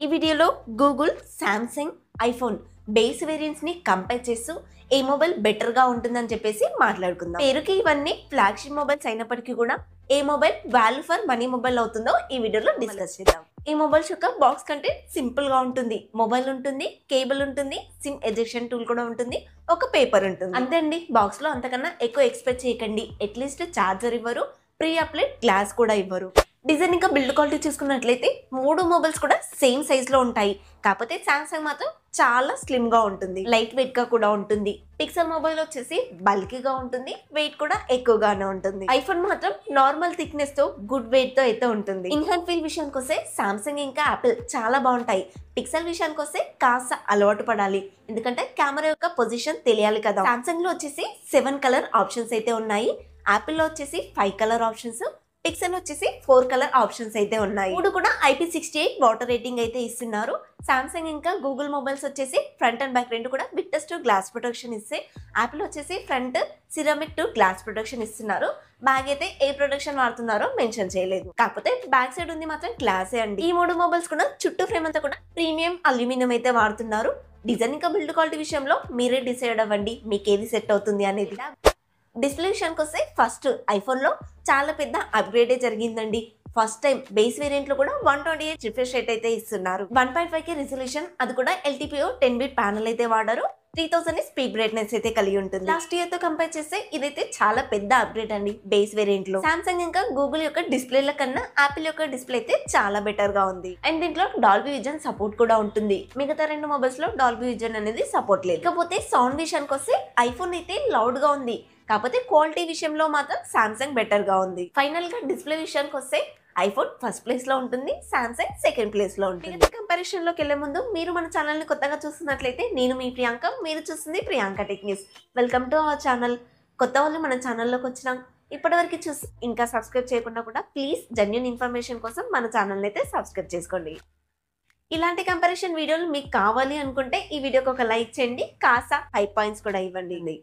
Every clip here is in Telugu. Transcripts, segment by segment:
ఈ వీడియోలో Google, Samsung, iPhone base variants ని కంపేర్ చేస్తూ ఏ మొబైల్ బెటర్ గా ఉంటుందని చెప్పేసి మాట్లాడుకుందాం. పేరుకి ఇవన్నీ ఫ్లాగ్షిప్ మొబైల్స్ అయినప్పటికీ కూడా ఏ mobile value for money mobile అవుతుందో ఈ వీడియోలో డిస్కస్ చేద్దాం. ఈ మొబైల్స్ యొక్క బాక్స్ కంటెంట్ సింపుల్ గా ఉంటుంది. మొబైల్ ఉంటుంది, కేబుల్ ఉంటుంది, సిమ్ ఎజెక్షన్ టూల్ కూడా ఉంటుంది, ఒక పేపర్ ఉంటుంది. అంతే అండి. బాక్స్ లో అంతకన్నా ఎక్కువ ఎక్స్పెక్ట్ చేయకండి. అట్లీస్ట్ చార్జర్ ఇవ్వరు, ప్రీ అప్లైడ్ గ్లాస్ కూడా ఇవ్వరు. డిజైన్ ఇంకా బిల్డ్ క్వాలిటీ చూసుకున్నట్లయితే మూడు మొబైల్స్ కూడా సేమ్ సైజ్ లో ఉంటాయి. కాకపోతే సామ్సంగ్ మాత్రం చాలా స్లిమ్ గా ఉంటుంది, లైట్ వెయిట్ గా కూడా ఉంటుంది. పిక్సెల్ మొబైల్ వచ్చేసి బల్కీగా ఉంటుంది, వెయిట్ కూడా ఎక్కువగానే ఉంటుంది. ఐఫోన్ మాత్రం నార్మల్ థిక్నెస్ తో గుడ్ వెయిట్ తో అయితే ఉంటుంది. ఇన్ హ్యాండ్ ఫీల్ విషయానికి వస్తే సామ్సంగ్ ఇంకా యాపిల్ చాలా బాగుంటాయి. పిక్సెల్ విషయానికి వస్తే కాస్త అలవాటు పడాలి, ఎందుకంటే కెమెరా యొక్క పొజిషన్ తెలియాలి కదా. సామ్సంగ్ లో వచ్చేసి 7 కలర్ ఆప్షన్స్ అయితే ఉన్నాయి. యాపిల్ లో వచ్చేసి 5 కలర్ ఆప్షన్స్, పిక్సెల్ వచ్చేసి 4 కలర్ ఆప్షన్స్ అయితే ఉన్నాయి. మూడు కూడా IP68 వాటర్ రేటింగ్ అయితే ఇస్తున్నారు. సామ్సంగ్ ఇంకా గూగుల్ మొబైల్స్ వచ్చేసి ఫ్రంట్ అండ్ బ్యాక్ రెండు కూడా విట్నెస్ టు గ్లాస్ ప్రొటెక్షన్ ఇస్తే, యాపిల్ వచ్చేసి front ceramic to glass protection ఇస్తున్నారు. బ్యాగ్ అయితే ఏ ప్రొటెక్షన్ వాడుతున్నారో మెన్షన్ చేయలేదు, కాకపోతే బ్యాక్ సైడ్ ఉంది మాత్రం గ్లాసే అండి. ఈ మూడు మొబైల్స్ కూడా చుట్టూ ఫ్రేమ్ అంతా కూడా ప్రీమియం అల్యూమినియం అయితే వాడుతున్నారు. డిజైన్ ఇంకా బిల్డ్ క్వాలిటీ విషయంలో మీరే డిసైడ్ అవ్వండి మీకు ఏది సెట్ అవుతుంది అనేది. డిస్ప్లే విషయానికి వస్తే ఫస్ట్ ఐఫోన్ లో చాలా పెద్ద అప్గ్రేడే జరిగిందండి. ఫస్ట్ టైం బేస్ వేరియంట్ లో కూడా 128 రిఫ్రెష్ రేట్ అయితే ఇస్తున్నారు. 1.5K రిజల్యూషన్, అది కూడా LTPO 10 బిట్ ప్యానల్ అయితే వాడారు. 3000 స్పీడ్ బ్రైట్నెస్ అయితే కలిగి ఉంటుంది. లాస్ట్ ఇయర్ తో కంపేర్ చేస్తే ఇదైతే చాలా పెద్ద అప్గ్రేడ్ అండి బేస్ వేరియంట్ లో. సామ్సంగ్ ఇంకా గూగుల్ యొక్క డిస్ప్లేల కన్నా యాపిల్ యొక్క డిస్ప్లే అయితే చాలా బెటర్ గా ఉంది. అండ్ దీంట్లో డాల్బీ విజన్ సపోర్ట్ కూడా ఉంటుంది. మిగతా రెండు మొబైల్స్ లో డాల్బీ విజన్ అనేది సపోర్ట్ లేదు. ఇకపోతే సౌండ్ విషయానికి వస్తే ఐఫోన్ అయితే లౌడ్ గా ఉంది, కాకపోతే క్వాలిటీ విషయంలో మాత్రం సామ్సంగ్ బెటర్ గా ఉంది. ఫైనల్ గా డిస్ప్లే విషయానికి వస్తే ఐఫోన్ ఫస్ట్ ప్లేస్ లో ఉంటుంది, సామ్సంగ్ సెకండ్ ప్లేస్ లో ఉంటుంది. కంపారిజన్ లోకి వెళ్లే ముందు మీరు మన ఛానల్ ని కొత్తగా చూస్తున్నట్లయితే నేను మీ ప్రియాంక, మీరు చూస్తుంది Priyanka tech news. Welcome to our channel. కొత్త వాళ్ళు మన ఛానల్లోకి వచ్చినాం, ఇప్పటివరకు చూసి ఇంకా సబ్స్క్రైబ్ చేయకుండా కూడా ప్లీజ్ జెన్యూన్ ఇన్ఫర్మేషన్ కోసం మన ఛానల్ అయితే సబ్స్క్రైబ్ చేసుకోండి. ఇలాంటి కంపారిజన్ వీడియోలు మీకు కావాలి అనుకుంటే ఈ వీడియోకి ఒక లైక్ చేయండి, కాసా 5 పాయింట్స్ కూడా ఇవ్వండి.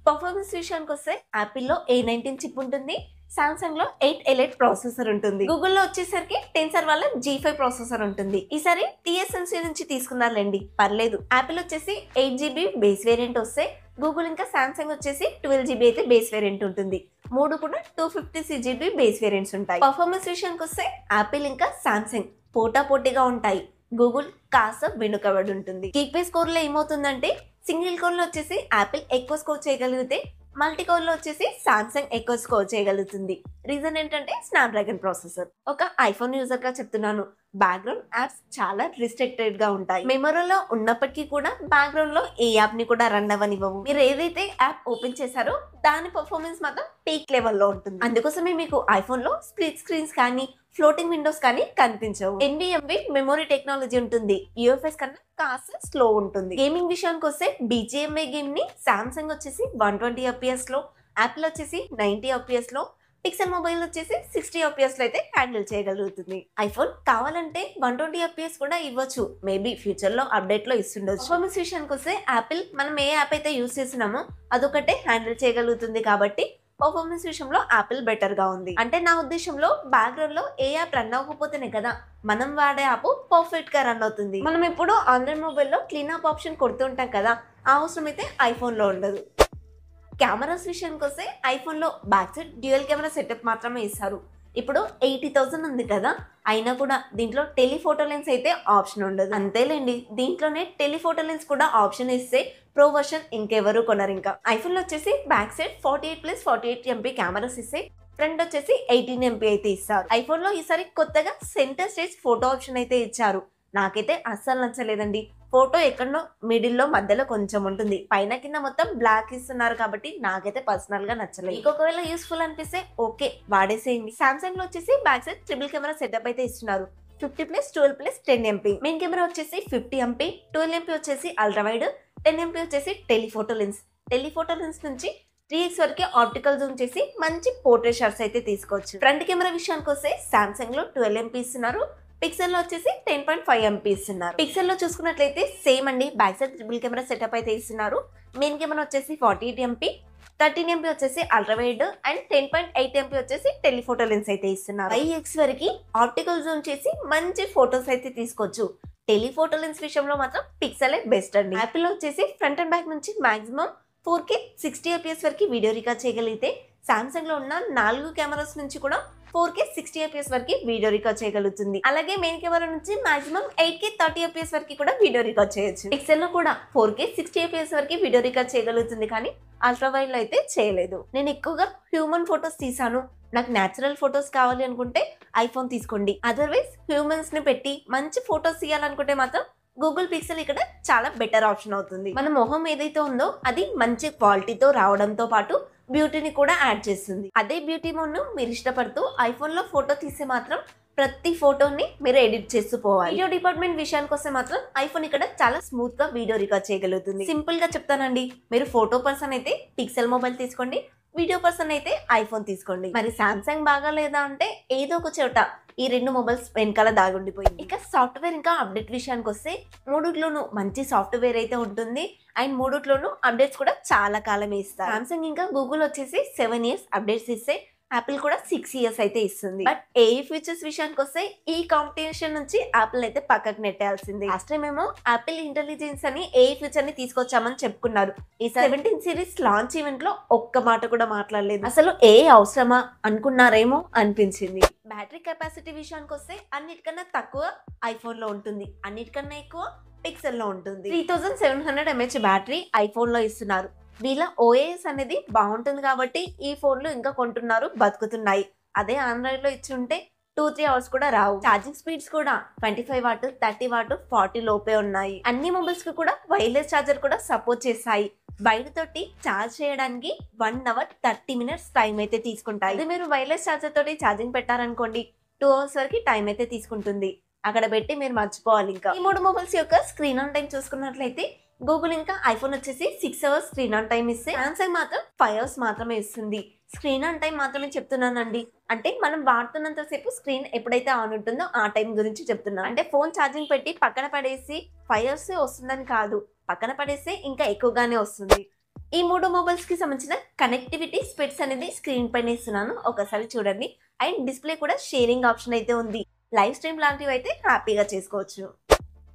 పర్ఫార్మెన్స్ విషయానికి వస్తే యాపిల్లో A19 చిప్ ఉంటుంది, సామ్సంగ్ లో 8 ఎలైట్ ప్రాసెసర్ ఉంటుంది, గూగుల్లో వచ్చేసరికి టెన్సర్ వాళ్ళ G5 ప్రాసెసర్ ఉంటుంది. ఈసారి TSMC నుంచి తీసుకున్నారులేండి, పర్లేదు. యాపిల్ వచ్చేసి 8GB బేస్ వేరియంట్ వస్తే, గూగుల్ ఇంకా సామ్సంగ్ వచ్చేసి 12GB అయితే బేస్ వేరియంట్ ఉంటుంది. మూడు కూడా 256GB బేస్ వేరియంట్స్ ఉంటాయి. పర్ఫార్మెన్స్ విషయానికి వస్తే యాపిల్ ఇంకా సామ్సంగ్ పోటాపోటీగా ఉంటాయి, గూగుల్ కాస్త వెనుకబడి ఉంటుంది. గీక్ బేస్ స్కోర్ లో ఏమవుతుందంటే సింగిల్ కోర్ లో వచ్చేసి యాపిల్ ఎక్కువ స్కోర్ చేయగలిగితే, మల్టీ కోర్ లో వచ్చేసి సామ్సంగ్ ఎక్కువ స్కోర్ చేయగలుగుతుంది. రీజన్ ఏంటంటే స్నాప్డ్రాగన్ ప్రాసెసర్. ఒక ఐఫోన్ యూజర్ గా చెప్తున్నాను, బ్యాక్గ్రౌండ్ యాప్స్ చాలా రిస్ట్రిక్టెడ్ గా ఉంటాయి. మెమరీలో ఉన్నప్పటికీ కూడా బ్యాక్గ్రౌండ్ లో ఏ యాప్ ని కూడా రన్ అవ్వనివ్వవు. మీరు ఏదైతే యాప్ ఓపెన్ చేశారో దాని పర్ఫార్మెన్స్ మాత్రం పీక్ లెవెల్లో ఉంటుంది. అందుకోసమే మీకు ఐఫోన్ లో స్ప్లిట్ స్క్రీన్స్ కానీ ఫ్లోటింగ్ విండోస్ కానీ కనిపించవు. NVMe మెమొరీ టెక్నాలజీ ఉంటుంది, UFS కన్నా కాస్త స్లో ఉంటుంది. గేమింగ్ విషయానికి వస్తే BGMI గేమ్ ని సామ్సంగ్ వచ్చేసి 120 FPS లో, యాపిల్ వచ్చేసి 90 FPS లో, పిక్సెల్ మొబైల్ వచ్చేసి 60 FPS లో అయితే హ్యాండిల్ చేయగలుగుతుంది. ఐఫోన్ కావాలంటే 120 FPS కూడా ఇవ్వచ్చు, మేబీ ఫ్యూచర్ లో అప్డేట్ లో ఇస్తుండొచ్చు. పర్ఫార్మెన్స్ విషయానికి వస్తే యాపిల్ మనం ఏ యాప్ అయితే యూస్ చేస్తున్నామో అదొకటే హ్యాండిల్ చేయగలుగుతుంది, కాబట్టి పర్ఫార్మెన్స్ విషయంలో యాపిల్ బెటర్ గా ఉంది. అంటే నా ఉద్దేశంలో బ్యాక్గ్రౌండ్ లో ఏ యాప్ రన్ అవ్వకపోతేనే కదా మనం వాడే యాప్ పర్ఫెక్ట్ గా రన్ అవుతుంది. మనం ఇప్పుడు ఆండ్రాయిడ్ మొబైల్లో క్లీన్ అప్ ఆప్షన్ కొడుతుంటాం కదా, ఆ అవసరం అయితే ఐఫోన్ లో ఉండదు. కెమెరాస్ విషయానికి వస్తే ఐఫోన్ లో back side dual camera setup మాత్రమే ఇస్తారు. ఇప్పుడు 80,000 ఉంది కదా, అయినా కూడా దీంట్లో టెలిఫోటో లెన్స్ అయితే ఆప్షన్ ఉండదు. అంతేలేండి, దీంట్లోనే టెలిఫోటో లెన్స్ కూడా ఆప్షన్ ఇస్తే ప్రో వర్షన్ ఇంకెవరు కొనరు. ఇంకా ఐఫోన్ లో వచ్చేసి బ్యాక్ సైడ్ 48+48MP కెమెరాస్ ఇస్తే, ఫ్రంట్ వచ్చేసి 18MP అయితే ఇస్తారు. ఐఫోన్ లో ఈసారి కొత్తగా సెంటర్ స్టేజ్ ఫోటో ఆప్షన్ అయితే ఇచ్చారు. నాకైతే అస్సలు నచ్చలేదండి. ఫోటో ఎక్కడో మిడిల్లో మధ్యలో కొంచెం ఉంటుంది, పైన కింద మొత్తం బ్లాక్ ఇస్తున్నారు, కాబట్టి నాకైతే పర్సనల్ గా నచ్చలేదు. ఇంకొకవేళ యూస్ఫుల్ అనిపిస్తే ఓకే వాడేసేయండి. సామ్సంగ్ లో వచ్చేసి back side triple camera setup అయితే ఇస్తున్నారు. 50+12+10MP. మెయిన్ కెమెరా వచ్చేసి 50MP, 12MP వచ్చేసి అల్ట్రా వైడ్, 10MP వచ్చేసి టెలిఫోటో లెన్స్. టెలిఫోటో లెన్స్ నుంచి 3x వరకు ఆప్టికల్ జూమ్ చేసి మంచి పోర్ట్రేట్ షాట్స్ అయితే తీసుకోవచ్చు. ఫ్రంట్ కెమెరా విషయానికి వస్తే సామ్సంగ్ లో 12MP ఇస్తున్నారు, పిక్సెల్ లో వచ్చేసి 10.5MP ఇస్తున్నారు. పిక్సెల్ లో చూసుకున్నట్లయితే సేమ్ అండి, back side triple camera setup అయితే ఇస్తున్నారు. మెయిన్ కెమెరా వచ్చేసి 48MP, 13MP వచ్చేసి అల్ట్రా వైడ్ అండ్ 10.8MP వచ్చేసి టెలిఫోటో లెన్స్ అయితే ఇస్తున్నారు. 5x వరకు ఆప్టికల్ జూమ్ చేసి మంచి ఫోటోస్ అయితే తీసుకోవచ్చు. టెలిఫోటో లెన్స్ విషయంలో మాత్రం పిక్సెలే బెస్ట్ అండి. యాపిల్ వచ్చేసి ఫ్రంట్ అండ్ బ్యాక్ నుంచి మాక్సిమం 4K 60fps వరకు వీడియో రికార్డ్ చేయగలిగితే సామ్సంగ్ లో ఉన్న 4 కెమెరాస్ నుంచి కూడా 4K 60fps వరకు వీడియో రికార్డ్ చేయగలుగుతుంది. అలాగే మెయిన్ కెమెరా నుంచి మాక్సిమం 8K 30fps వరకు కూడా వీడియో రికార్డ్ చేయొచ్చు. పిక్సెల్ లో కూడా 4K 60fps వరకు వీడియో రికార్డ్ చేయగలుగుతుంది, కానీ అల్ట్రా వైడ్ లో అయితే చేయలేదు. నేను ఎక్కువగా హ్యూమన్ ఫొటోస్ తీసాను, నాకు న్యాచురల్ ఫొటోస్ కావాలి అనుకుంటే ఐఫోన్ తీసుకోండి. అదర్వైజ్ హ్యూమన్స్ ని పెట్టి మంచి ఫొటోస్ తీయాలనుకుంటే మాత్రం గూగుల్ పిక్సెల్ ఇక్కడ చాలా బెటర్ ఆప్షన్ అవుతుంది. మన మొహం ఏదైతే ఉందో అది మంచి క్వాలిటీతో రావడంతో పాటు బ్యూటీని కూడా యాడ్ చేస్తుంది. అదే బ్యూటీ మోడ్ ను మీరు ఇష్టపడుతూ ఐఫోన్ లో ఫోటో తీస్తే మాత్రం ప్రతి ఫోటోని మీరు ఎడిట్ చేస్తూ పోవాలి. వీడియో డిపార్ట్మెంట్ విషయానికి వస్తే మాత్రం ఐఫోన్ ఇక్కడ చాలా స్మూత్ గా వీడియో రికార్డ్ చేయగలుగుతుంది. సింపుల్ గా చెప్తానండి, మీరు ఫోటో పర్సన్ అయితే పిక్సెల్ మొబైల్ తీసుకోండి, వీడియో పర్సన్ అయితే ఐఫోన్ తీసుకోండి. మరి సామ్సంగ్ బాగా లేదా అంటే ఏదో ఒక చోట ఈ రెండు మొబైల్స్ వెనకాల దాగుండిపోయింది. ఇక సాఫ్ట్వేర్ ఇంకా అప్డేట్ విషయానికి వస్తే మూడిట్లోనూ మంచి సాఫ్ట్వేర్ అయితే ఉంటుంది అండ్ మూడిట్లోనూ అప్డేట్స్ కూడా చాలా కాలం ఇస్తారు. సామ్సంగ్ ఇంకా గూగుల్ వచ్చేసి 7 years అప్డేట్స్ ఇస్తే యాపిల్ కూడా 6 years అయితే ఇస్తుంది. బట్ ఏ ఫీచర్స్ విషయానికి వస్తే ఈ కాంపిటీషన్ నుంచి యాపిల్ అయితే పక్కకు నెట్టాల్సింది. లాస్ట్ టైం ఏమో యాపిల్ ఇంటెలిజెన్స్ అని ఏ ఫీచర్ ని తీసుకొచ్చామని చెప్పుకున్నారు. ఈ 17 series లాంచ్ ఈవెంట్ లో ఒక్క మాట కూడా మాట్లాడలేదు. అసలు ఏ అవసరమా అనుకున్నారేమో అనిపించింది. బ్యాటరీ కెపాసిటీ విషయానికి వస్తే అన్నిటికన్నా తక్కువ ఐఫోన్ లో ఉంటుంది, అన్నిటికన్నా ఎక్కువ పిక్సెల్ లో ఉంటుంది. 3700 mAh బ్యాటరీ ఐఫోన్ లో ఇస్తున్నారు. వీళ్ళ ఓఎస్ అనేది బాగుంటుంది కాబట్టి ఈ ఫోన్లు ఇంకా కొంటున్నారు, బతుకుతున్నాయి. అదే ఆండ్రాయిడ్ లో ఇచ్చి ఉంటే 2-3 hours కూడా రావు. ఛార్జింగ్ స్పీడ్స్ కూడా 25 వాట్ 30 వాట్ 40 లోపే ఉన్నాయి. అన్ని మొబైల్స్ కి కూడా వైర్లెస్ ఛార్జర్ కూడా సపోర్ట్ చేస్తాయి. బయట తోటి ఛార్జ్ చేయడానికి 1 hour 30 minutes టైం అయితే తీసుకుంటాయి. అదే మీరు వైర్లెస్ ఛార్జర్ తోటి ఛార్జింగ్ పెట్టారనుకోండి 2 hours వరకు టైం అయితే తీసుకుంటుంది. అక్కడ పెట్టి మీరు మర్చిపోవాలి. ఇంకా ఈ మూడు మొబైల్స్ యొక్క స్క్రీన్ ఆన్ టైం చూసుకున్నట్లయితే గూగుల్ ఇంకా ఐఫోన్ వచ్చేసి 6 hours స్క్రీన్ ఆన్ టైం ఇస్తే సామ్సంగ్ మాత్రం 5 hours మాత్రమే ఇస్తుంది. స్క్రీన్ ఆన్ టైం మాత్రమే చెప్తున్నానండి, అంటే మనం వాడుతున్నంత సేపు స్క్రీన్ ఎప్పుడైతే ఆన్ ఉంటుందో ఆ టైం గురించి చెప్తున్నాను. అంటే ఫోన్ ఛార్జింగ్ పెట్టి పక్కన పడేసి 5 hours వస్తుందని కాదు, పక్కన పడేస్తే ఇంకా ఎక్కువగానే వస్తుంది. ఈ మూడు మొబైల్స్ కి సంబంధించిన కనెక్టివిటీ స్పెట్స్ అనేది స్క్రీన్ పైన ఇస్తున్నాను, ఒకసారి చూడండి. అండ్ డిస్ప్లే కూడా షేరింగ్ ఆప్షన్ అయితే ఉంది. లైవ్ స్ట్రీమ్ లాంటివి అయితే హ్యాపీగా చేసుకోవచ్చు.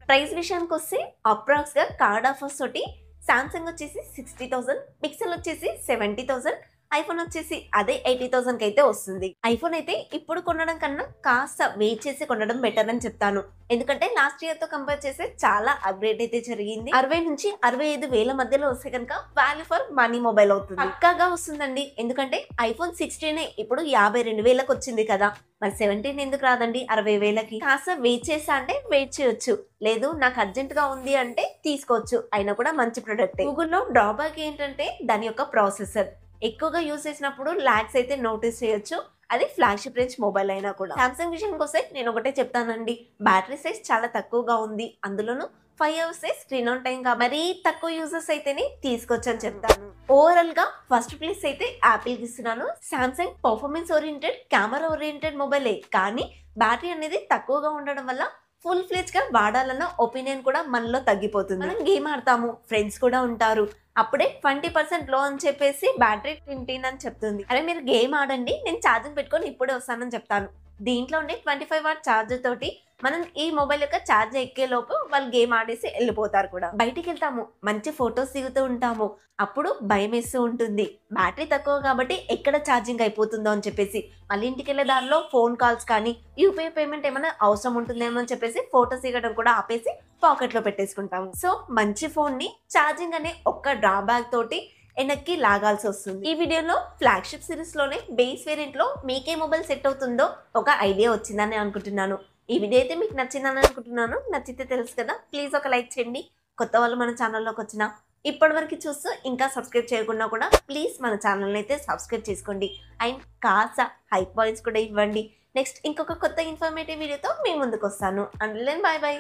ప్రైస్ విషయానికి వస్తే అప్రాక్స్ గా కార్డ్ ఆఫర్స్ తోటి సామ్సంగ్ వచ్చేసి 60,000, పిక్సెల్ వచ్చేసి 70,000, ఐఫోన్ వచ్చేసి అదే 80,000 అయితే వస్తుంది. ఐఫోన్ అయితే ఇప్పుడు కొనడం కన్నా కాస్త వెయిట్ చేసి కొనడం బెటర్ అని చెప్తాను. ఎందుకంటే లాస్ట్ ఇయర్ తో కంపేర్ చేస్తే చాలా అప్గ్రేడ్ అయితే జరిగింది. 60 నుంచి 65,000 మధ్యలో వస్తే కనుక వాల్యూ ఫర్ మనీ మొబైల్ అవుతుంది, పక్కాగా వస్తుందండి. ఎందుకంటే ఐఫోన్ 16 ఇప్పుడు 52,000కి వచ్చింది కదా, మరి 17 ఎందుకు రాదండి 60,000కి? కాస్త వెయిట్ చేసా అంటే వెయిట్ చేయొచ్చు, లేదు నాకు అర్జెంట్ గా ఉంది అంటే తీసుకోవచ్చు, అయినా కూడా మంచి ప్రొడక్ట్. గూగుల్లో డ్రాబ్యాక్ ఏంటంటే దాని యొక్క ప్రాసెసర్ ఎక్కువగా యూజ్ చేసినప్పుడు లాగ్స్ అయితే నోటీస్ చేయొచ్చు, అది ఫ్లాగ్షిప్ రేంజ్ మొబైల్ అయినా కూడా. సామ్సంగ్ విషయానికి వస్తే నేను ఒకటే చెప్తానండి, బ్యాటరీ సైజ్ చాలా తక్కువగా ఉంది, అందులోనూ 5 hours స్క్రీన్ ఆన్ టైం కాబట్టి తక్కువ యూజర్స్ అయితేనే తీసుకోవచ్చు అని చెప్తాను. ఓవరాల్ గా ఫస్ట్ ప్లేస్ అయితే యాపిల్ కి ఇస్తున్నాను. Samsung performance oriented camera oriented మొబైలే, కానీ బ్యాటరీ అనేది తక్కువగా ఉండడం వల్ల ఫుల్ ఫ్లెజ్ గా వాడాలన్న ఒపీనియన్ కూడా మనలో తగ్గిపోతుంది. మనం గేమ్ ఆడతాము, ఫ్రెండ్స్ కూడా ఉంటారు, అప్పుడే 20% లో అని చెప్పేసి బ్యాటరీ 15 అని చెప్తుంది. అరే మీరు గేమ్ ఆడండి, నేను ఛార్జింగ్ పెట్టుకొని ఇప్పుడే వస్తానని చెప్తాను. దీంట్లో ఉండే 25 watt ఛార్జర్ తోటి మనం ఈ మొబైల్ యొక్క ఛార్జ్ ఎక్కే లోపు వాళ్ళు గేమ్ ఆడేసి వెళ్ళిపోతారు కూడా. బయటికి వెళ్తాము, మంచి ఫొటోస్ దిగుతూ ఉంటాము, అప్పుడు భయం వేస్తూ ఉంటుంది, బ్యాటరీ తక్కువ కాబట్టి ఎక్కడ ఛార్జింగ్ అయిపోతుందో అని చెప్పేసి. మళ్ళీ ఇంటికి వెళ్ళే దారిలో ఫోన్ కాల్స్ కానీ యూపీఐ పేమెంట్ ఏమైనా అవసరం ఉంటుందేమో అని చెప్పేసి ఫొటోస్ దిగడం కూడా ఆపేసి పాకెట్ లో పెట్టేసుకుంటాము. సో మంచి ఫోన్ ని ఛార్జింగ్ అనే ఒక్క డ్రాబ్యాక్ తోటి వెనక్కి లాగాల్సి వస్తుంది. ఈ వీడియోలో ఫ్లాగ్షిప్ సిరీస్ లోనే బేస్ వేరియంట్ లో మీకే మొబైల్ సెట్ అవుతుందో ఒక ఐడియా వచ్చిందని అనుకుంటున్నాను. ఈ వీడియో అయితే మీకు నచ్చిందని అనుకుంటున్నాను. నచ్చితే తెలుసు కదా, ప్లీజ్ ఒక లైక్ చేయండి. కొత్త వాళ్ళు మన ఛానల్లోకి వచ్చిన ఇప్పటి వరకు చూస్తూ ఇంకా సబ్స్క్రైబ్ చేయకుండా కూడా ప్లీజ్ మన ఛానల్ అయితే సబ్స్క్రైబ్ చేసుకోండి. అండ్ కాస్త హై పాయింట్స్ కూడా ఇవ్వండి. నెక్స్ట్ ఇంకొక కొత్త ఇన్ఫర్మేటివ్ వీడియోతో మీ ముందుకు వస్తాను. And by by.